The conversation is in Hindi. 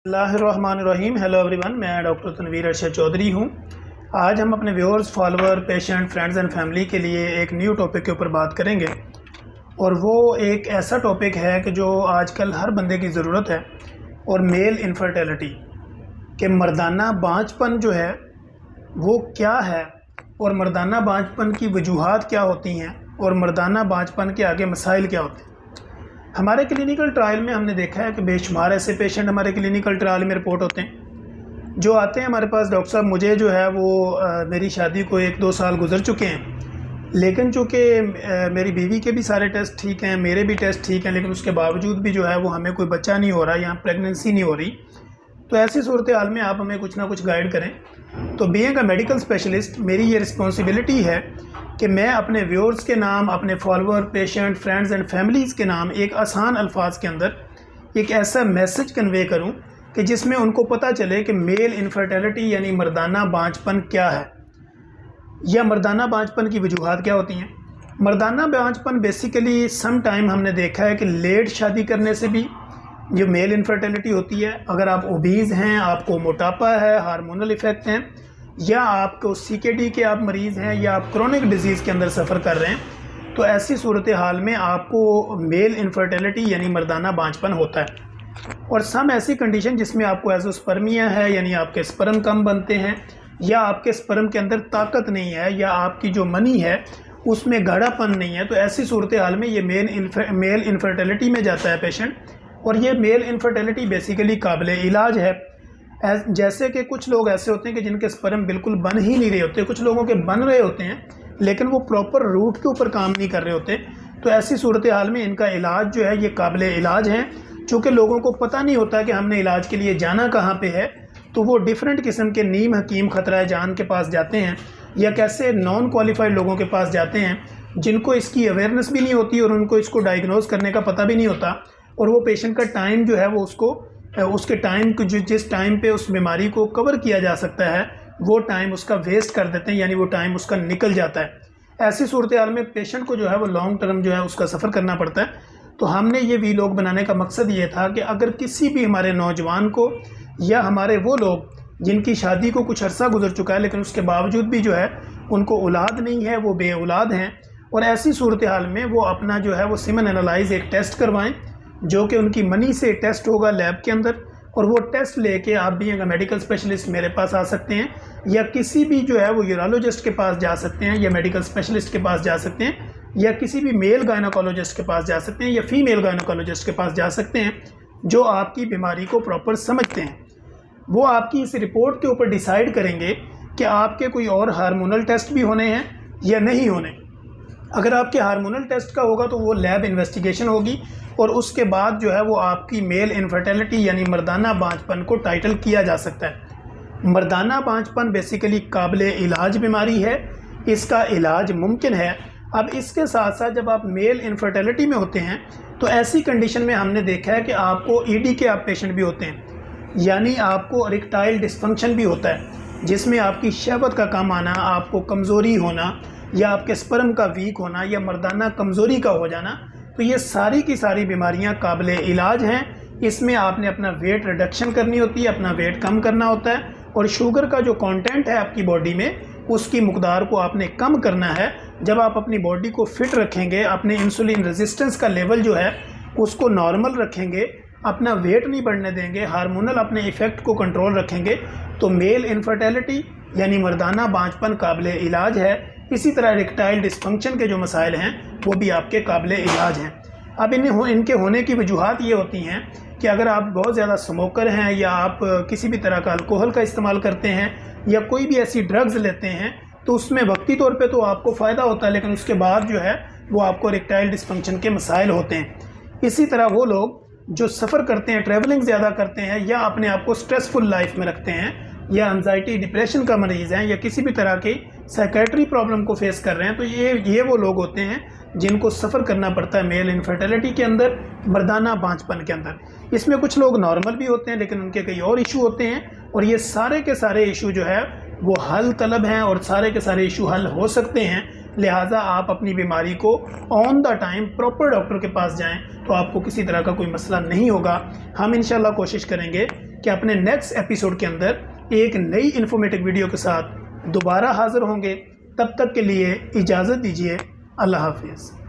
बिस्मिल्लाहिर्रहमानिर्रहीम। हेलो एवरीवन, मैं डॉक्टर तनवीर अरशद चौधरी हूँ। आज हम अपने viewers, follower, patient, friends and family के लिए एक न्यू टॉपिक के ऊपर बात करेंगे और वो एक ऐसा टॉपिक है कि जो आजकल हर बंदे की ज़रूरत है और मेल इनफर्टिलिटी के मर्दाना बांझपन जो है वो क्या है और मर्दाना बांझपन की वजूहात क्या होती हैं और मर्दाना बांझपन के आगे मसाइल क्या होते हैं। हमारे क्लिनिकल ट्रायल में हमने देखा है कि बेशुमार ऐसे पेशेंट हमारे क्लिनिकल ट्रायल में रिपोर्ट होते हैं जो आते हैं हमारे पास, डॉक्टर साहब मुझे जो है वो मेरी शादी को 1-2 साल गुजर चुके हैं, लेकिन चूँकि मेरी बीवी के भी सारे टेस्ट ठीक हैं, मेरे भी टेस्ट ठीक हैं, लेकिन उसके बावजूद भी जो है वो हमें कोई बच्चा नहीं हो रहा या प्रेगनेंसी नहीं हो रही। तो ऐसी सूरत हाल में आप हमें कुछ ना कुछ गाइड करें। तो बीइंग अ मेडिकल स्पेशलिस्ट मेरी ये रिस्पॉन्सिबिलिटी है कि मैं अपने व्यूअर्स के नाम, अपने follower, patient, friends and families के नाम एक आसान अल्फाज के अंदर एक ऐसा मैसेज कन्वे करूं कि जिसमें उनको पता चले कि मेल इनफर्टिलिटी यानी मर्दाना बांझपन क्या है या मर्दाना बांझपन की वजूहात क्या होती हैं। मर्दाना बांझपन बेसिकली सम टाइम हमने देखा है कि लेट शादी करने से भी जो मेल इनफर्टिलिटी होती है, अगर आप ओबीज़ हैं, आपको मोटापा है, हार्मोनल इफ़ेक्ट हैं, या आपको सीकेडी के आप मरीज़ हैं, या आप क्रोनिक डिजीज़ के अंदर सफ़र कर रहे हैं, तो ऐसी सूरत हाल में आपको मेल इनफर्टिलिटी यानी मर्दाना बांझपन होता है। और सम ऐसी कंडीशन जिसमें आपको एज़ोस्पर्मिया है यानी आपके स्पर्म कम बनते हैं, या आपके स्पर्म के अंदर ताकत नहीं है, या आपकी जो मनी है उसमें गाढ़ापन नहीं है, तो ऐसी सूरत हाल में ये मेल इनफर्टिलिटी में जाता है पेशेंट। और ये मेल इनफर्टिलिटी बेसिकली काबिल इलाज है। जैसे कि कुछ लोग ऐसे होते हैं कि जिनके स्पर्म बिल्कुल बन ही नहीं रहे होते, कुछ लोगों के बन रहे होते हैं लेकिन वो प्रॉपर रूट के ऊपर काम नहीं कर रहे होते। तो ऐसी सूरत हाल में इनका इलाज जो है ये काबिल इलाज है। चूँकि लोगों को पता नहीं होता कि हमने इलाज के लिए जाना कहाँ पे है, तो वो डिफरेंट किस्म के नीम हकीम खतरा जान के पास जाते हैं या कैसे नॉन क्वालिफाइड लोगों के पास जाते हैं जिनको इसकी अवेयरनेस भी नहीं होती और उनको इसको डायग्नोज करने का पता भी नहीं होता। और वो पेशेंट का टाइम जो है वो उसके टाइम को जिस टाइम पे उस बीमारी को कवर किया जा सकता है वो टाइम उसका वेस्ट कर देते हैं, यानी वो टाइम उसका निकल जाता है। ऐसी सूरत हाल में पेशेंट को जो है वो लॉन्ग टर्म जो है उसका सफ़र करना पड़ता है। तो हमने ये वीलॉग बनाने का मकसद ये था कि अगर किसी भी हमारे नौजवान को या हमारे वो लोग जिनकी शादी को कुछ अरसा गुजर चुका है लेकिन उसके बावजूद भी जो है उनको औलाद नहीं है, वो बे औलाद हैं, और ऐसी सूरत हाल में वो अपना जो है वो सीमन एनालाइज एक टेस्ट करवाएं जो कि उनकी मनी से टेस्ट होगा लैब के अंदर, और वो टेस्ट लेके आप भी अगर मेडिकल स्पेशलिस्ट मेरे पास आ सकते हैं या किसी भी जो है वो यूरोलॉजिस्ट के पास जा सकते हैं या मेडिकल स्पेशलिस्ट के पास जा सकते हैं या किसी भी मेल गायनोकोलॉजिस्ट के पास जा सकते हैं या फीमेल गायनोकोलॉजिस्ट के पास जा सकते हैं जो आपकी बीमारी को प्रॉपर समझते हैं। वो आपकी इस रिपोर्ट के ऊपर डिसाइड करेंगे कि आपके कोई और हार्मोनल टेस्ट भी होने हैं या नहीं होने। अगर आपके हार्मोनल टेस्ट का होगा तो वो लैब इन्वेस्टिगेशन होगी और उसके बाद जो है वो आपकी मेल इनफर्टिलिटी यानी मर्दाना बांझपन को टाइटल किया जा सकता है। मर्दाना बांझपन बेसिकली काबिल इलाज बीमारी है, इसका इलाज मुमकिन है। अब इसके साथ साथ जब आप मेल इनफर्टिलिटी में होते हैं तो ऐसी कंडीशन में हमने देखा है कि आपको ईडी के आप पेशेंट भी होते हैं, यानी आपको इरेक्टाइल डिस्फंक्शन भी होता है जिसमें आपकी शहवत का कम आना, आपको कमज़ोरी होना या आपके स्पर्म का वीक होना या मर्दाना कमज़ोरी का हो जाना। तो ये सारी की सारी बीमारियां काबिल इलाज हैं। इसमें आपने अपना वेट रिडक्शन करनी होती है, अपना वेट कम करना होता है, और शुगर का जो कंटेंट है आपकी बॉडी में उसकी मकदार को आपने कम करना है। जब आप अपनी बॉडी को फिट रखेंगे, अपने इंसुलिन रेजिस्टेंस का लेवल जो है उसको नॉर्मल रखेंगे, अपना वेट नहीं बढ़ने देंगे, हार्मोनल अपने इफ़ेक्ट को कंट्रोल रखेंगे, तो मेल इनफर्टिलिटी यानी मर्दाना बांझपन काबिल इलाज है। इसी तरह इरेक्टाइल डिस्फंक्शन के जो मसाइल हैं वो भी आपके काबिल इलाज हैं। अब इनके होने की वजूहात ये होती हैं कि अगर आप बहुत ज़्यादा स्मोकर हैं या आप किसी भी तरह का अल्कोहल का इस्तेमाल करते हैं या कोई भी ऐसी ड्रग्स लेते हैं तो उसमें वक्ती तौर पे तो आपको फ़ायदा होता है, लेकिन उसके बाद जो है वो आपको इरेक्टाइल डिस्फंक्शन के मसाइल होते हैं। इसी तरह वो लोग जो सफ़र करते हैं, ट्रैवलिंग ज़्यादा करते हैं या अपने आप को स्ट्रेसफुल लाइफ में रखते हैं या एंजाइटी डिप्रेशन का मरीज़ हैं या किसी भी तरह की साइकेट्री प्रॉब्लम को फेस कर रहे हैं, तो ये वो लोग होते हैं जिनको सफ़र करना पड़ता है मेल इनफर्टिलिटी के अंदर, मर्दाना बांझपन के अंदर। इसमें कुछ लोग नॉर्मल भी होते हैं लेकिन उनके कई और इशू होते हैं, और ये सारे के सारे इशू जो है वो हल तलब हैं और सारे के सारे इशू हल हो सकते हैं। लिहाजा आप अपनी बीमारी को on the time proper doctor के पास जाएं तो आपको किसी तरह का कोई मसला नहीं होगा। हम इंशाल्लाह कोशिश करेंगे कि अपने नेक्स्ट एपिसोड के अंदर एक नई इन्फॉर्मेटिव वीडियो के साथ दोबारा हाज़िर होंगे। तब तक के लिए इजाज़त दीजिए। अल्लाह हाफिज़।